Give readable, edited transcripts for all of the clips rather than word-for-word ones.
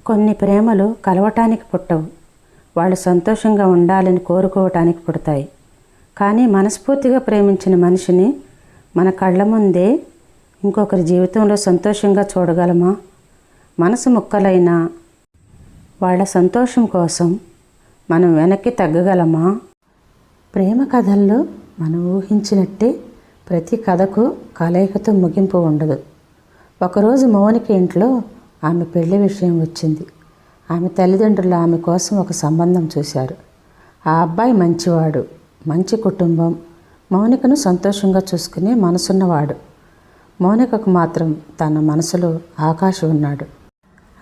కొన్ని ప్రేమలు కలవటానికి పుట్టవు, వాళ్ళు సంతోషంగా ఉండాలని కోరుకోవటానికి పుడతాయి. కానీ మనస్ఫూర్తిగా ప్రేమించిన మనిషిని మన కళ్ళ ముందే ఇంకొకరి జీవితంలో సంతోషంగా చూడగలమా? మనసు ముక్కలైనా వాళ్ళ సంతోషం కోసం మనం వెనక్కి తగ్గగలమా? ప్రేమ కథల్లో మనం ఊహించినట్టే ప్రతి కథకు కలయికతో ముగింపు ఉండదు. ఒకరోజు మౌనిక ఇంట్లో ఆమె పెళ్లి విషయం వచ్చింది. ఆమె తల్లిదండ్రులు ఆమె కోసం ఒక సంబంధం చూశారు. ఆ అబ్బాయి మంచివాడు, మంచి కుటుంబం, మౌనికను సంతోషంగా చూసుకునే మనసున్నవాడు. మౌనికకు మాత్రం తన మనసులో ఆకాష్ ఉన్నాడు.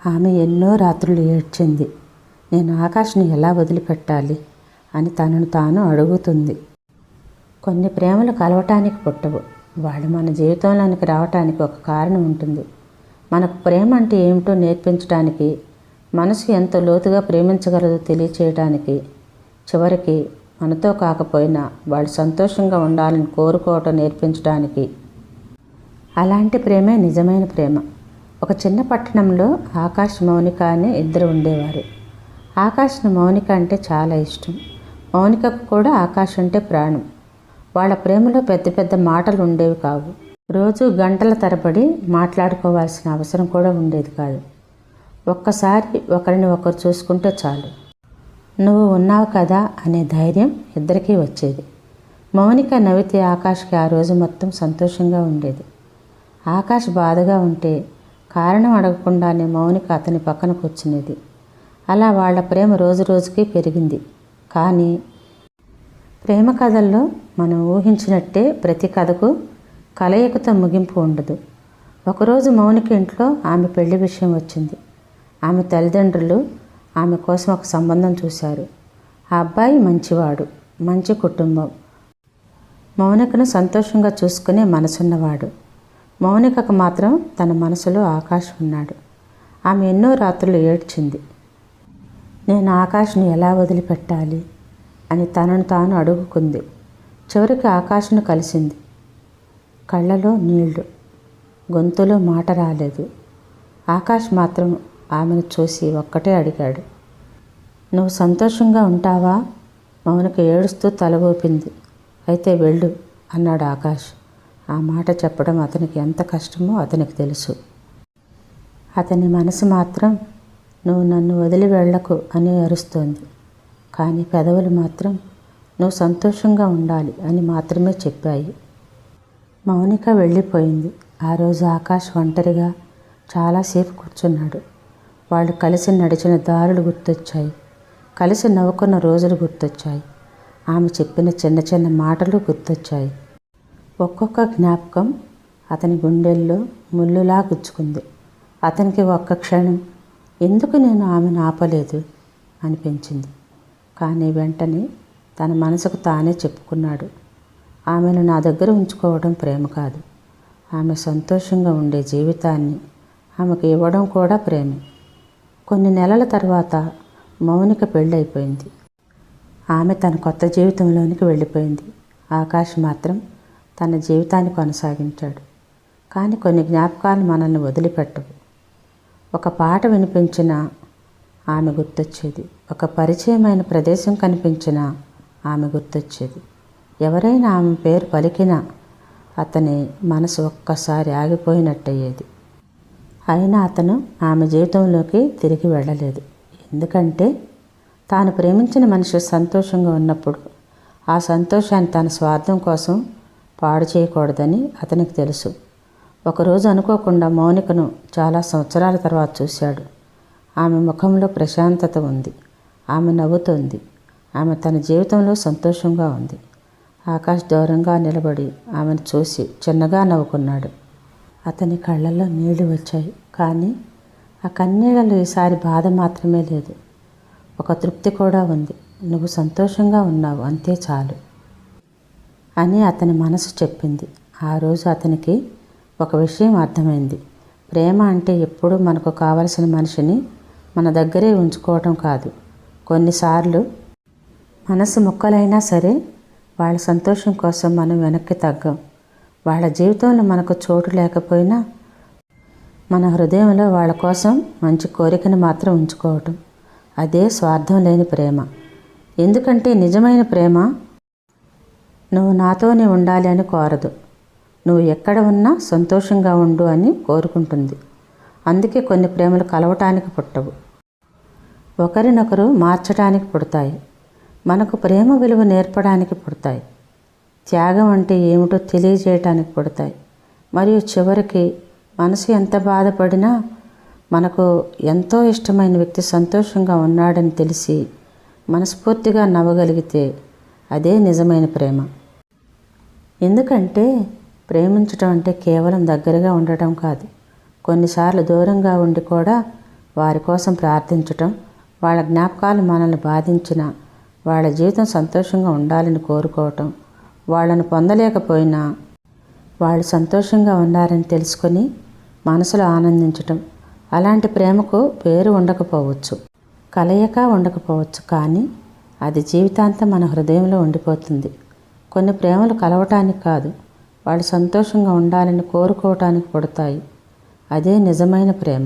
ఆమె ఎన్నో రాత్రులు ఏడ్చింది. నేను ఆకాష్ని ఎలా వదిలిపెట్టాలి అని తనను తాను అడుగుతుంది. కొన్ని ప్రేమలు కలవటానికి పుట్టవు, వాళ్ళు మన జీవితంలోనికి రావటానికి ఒక కారణం ఉంటుంది. మనకు ప్రేమ అంటే ఏమిటో నేర్పించడానికి, మనసు ఎంత లోతుగా ప్రేమించగలదో తెలియచేయడానికి, చివరికి మనతో కాకపోయినా వాళ్ళు సంతోషంగా ఉండాలని కోరుకోవటం నేర్పించడానికి. అలాంటి ప్రేమే నిజమైన ప్రేమ. ఒక చిన్న పట్టణంలో ఆకాష్, మౌనిక అనే ఇద్దరు ఉండేవారు. ఆకాష్ని మౌనిక అంటే చాలా ఇష్టం. మౌనికకు కూడా ఆకాష్ అంటే ప్రాణం. వాళ్ళ ప్రేమలో పెద్ద పెద్ద మాటలు ఉండేవి కావు. రోజు గంటల తరబడి మాట్లాడుకోవాల్సిన అవసరం కూడా ఉండేది కాదు. ఒక్కసారి ఒకరిని ఒకరు చూసుకుంటే చాలు, నువ్వు ఉన్నావు కదా అనే ధైర్యం ఇద్దరికీ వచ్చేది. మౌనిక నవ్వితే ఆకాష్కి ఆ రోజు మొత్తం సంతోషంగా ఉండేది. ఆకాష్ బాధగా ఉంటే కారణం అడగకుండానే మౌనిక అతని పక్కన కూర్చునేది. అలా వాళ్ళ ప్రేమ రోజు రోజుకి పెరిగింది. కానీ ప్రేమ కథల్లో మనం ఊహించినట్టే ప్రతి కథకు కలయికతో ముగింపు ఉండదు. ఒకరోజు మౌనిక ఇంట్లో ఆమె పెళ్లి విషయం వచ్చింది. ఆమె తల్లిదండ్రులు ఆమె కోసం ఒక సంబంధం చూశారు. ఆ అబ్బాయి మంచివాడు, మంచి కుటుంబం, మౌనికను సంతోషంగా చూసుకునే మనసున్నవాడు. మౌనికకు మాత్రం తన మనసులో ఆకాష్ ఉన్నాడు. ఆమె ఎన్నో రాత్రులు ఏడ్చింది. నేను ఆకాష్ని ఎలా వదిలిపెట్టాలి అని తనను తాను అడుగుకుంది. చివరికి ఆకాష్ను కలిసింది. కళ్ళలో నీళ్లు, గొంతులో మాట రాలేదు. ఆకాష్ మాత్రం ఆమెను చూసి ఒక్కటే అడిగాడు, నువ్వు సంతోషంగా ఉంటావా? మౌనిక ఏడుస్తూ తల ఊపింది. అయితే వెళ్ళు అన్నాడు ఆకాష్. ఆ మాట చెప్పడం అతనికి ఎంత కష్టమో అతనికి తెలుసు. అతని మనసు మాత్రం నువ్వు నన్ను వదిలి వెళ్ళకు అని అరుస్తోంది. కానీ పెదవులు మాత్రం నువ్వు సంతోషంగా ఉండాలి అని మాత్రమే చెప్పాయి. మౌనిక వెళ్ళిపోయింది. ఆ రోజు ఆకాష్ ఒంటరిగా చాలాసేపు కూర్చున్నాడు. వాళ్ళు కలిసి నడిచిన దారులు గుర్తొచ్చాయి. కలిసి నవ్వుకున్న రోజులు గుర్తొచ్చాయి. ఆమె చెప్పిన చిన్న చిన్న మాటలు గుర్తొచ్చాయి. ఒక్కొక్క జ్ఞాపకం అతని గుండెల్లో ముళ్ళులా గుచ్చుకుంది. అతనికి ఒక్క క్షణం ఎందుకు నేను ఆమెను ఆపలేదు అనిపించింది. కానీ వెంటనే తన మనసుకు తానే చెప్పుకున్నాడు, ఆమెను నా దగ్గర ఉంచుకోవడం ప్రేమ కాదు, ఆమె సంతోషంగా ఉండే జీవితాన్ని ఆమెకు ఇవ్వడం కూడా ప్రేమే. కొన్ని నెలల తర్వాత మౌనిక పెళ్ళైపోయింది. ఆమె తన కొత్త జీవితంలోనికి వెళ్ళిపోయింది. ఆకాష్ మాత్రం తన జీవితాన్ని కొనసాగించాడు. కానీ కొన్ని జ్ఞాపకాలు మనల్ని వదిలిపెట్టవు. ఒక పాట వినిపించినా ఆమె గుర్తొచ్చేది. ఒక పరిచయమైన ప్రదేశం కనిపించినా ఆమె గుర్తొచ్చేది. ఎవరైనా ఆమె పేరు పలికినా అతని మనసు ఒక్కసారి ఆగిపోయినట్టయ్యేది. అయినా అతను ఆమె జీవితంలోకి తిరిగి వెళ్ళలేదు. ఎందుకంటే తాను ప్రేమించిన మనిషి సంతోషంగా ఉన్నప్పుడు ఆ సంతోషాన్ని తన స్వార్థం కోసం పాడు చేయకూడదని అతనికి తెలుసు. ఒకరోజు అనుకోకుండా మౌనికను చాలా సంవత్సరాల తర్వాత చూశాడు. ఆమె ముఖంలో ప్రశాంతత ఉంది. ఆమె నవ్వుతోంది. ఆమె తన జీవితంలో సంతోషంగా ఉంది. ఆకాష్ దూరంగా నిలబడి ఆమెను చూసి చిన్నగా నవ్వుకున్నాడు. అతని కళ్ళల్లో నీళ్లు వచ్చాయి. కానీ ఆ కన్నీళ్లలో ఈసారి బాధ మాత్రమే లేదు, ఒక తృప్తి కూడా ఉంది. నువ్వు సంతోషంగా ఉన్నావు, అంతే చాలు అని అతని మనసు చెప్పింది. ఆ రోజు అతనికి ఒక విషయం అర్థమైంది. ప్రేమ అంటే ఎప్పుడూ మనకు కావలసిన మనిషిని మన దగ్గరే ఉంచుకోవటం కాదు. కొన్నిసార్లు మనసు ముక్కలైనా సరే వాళ్ళ సంతోషం కోసం మనం వెనక్కి తగ్గం. వాళ్ళ జీవితంలో మనకు చోటు లేకపోయినా మన హృదయంలో వాళ్ళ కోసం మంచి కోరికను మాత్రం ఉంచుకోవటం, అదే స్వార్థం లేని ప్రేమ. ఎందుకంటే నిజమైన ప్రేమ నువ్వు నాతోనే ఉండాలి అని కోరదు, నువ్వు ఎక్కడ ఉన్నా సంతోషంగా ఉండు అని కోరుకుంటుంది. అందుకే కొన్ని ప్రేమలు కలవటానికి పుట్టవు, ఒకరినొకరు మార్చడానికి పుడతాయి. మనకు ప్రేమ విలువ నేర్పడానికి పుడతాయి, త్యాగం అంటే ఏమిటో తెలియజేయటానికి పుడతాయి. మరియు చివరికి మనసు ఎంత బాధపడినా మనకు ఎంతో ఇష్టమైన వ్యక్తి సంతోషంగా ఉన్నాడని తెలిసి మనస్ఫూర్తిగా నవ్వగలిగితే అదే నిజమైన ప్రేమ. ఎందుకంటే ప్రేమించటం అంటే కేవలం దగ్గరగా ఉండటం కాదు, కొన్నిసార్లు దూరంగా ఉండి కూడా వారి కోసం ప్రార్థించటం, వాళ్ళ జ్ఞాపకాలు మనల్ని బాధించిన వాళ్ళ జీవితం సంతోషంగా ఉండాలని కోరుకోవటం, వాళ్ళను పొందలేకపోయినా వాళ్ళు సంతోషంగా ఉన్నారని తెలుసుకొని మనసులో ఆనందించటం. అలాంటి ప్రేమకు పేరు ఉండకపోవచ్చు, కలయిక ఉండకపోవచ్చు, కానీ అది జీవితాంతం మన హృదయంలో ఉండిపోతుంది. కొన్ని ప్రేమలు కలవటానికి కాదు, వాళ్ళు సంతోషంగా ఉండాలని కోరుకోవటానికి పుడతాయి. అదే నిజమైన ప్రేమ.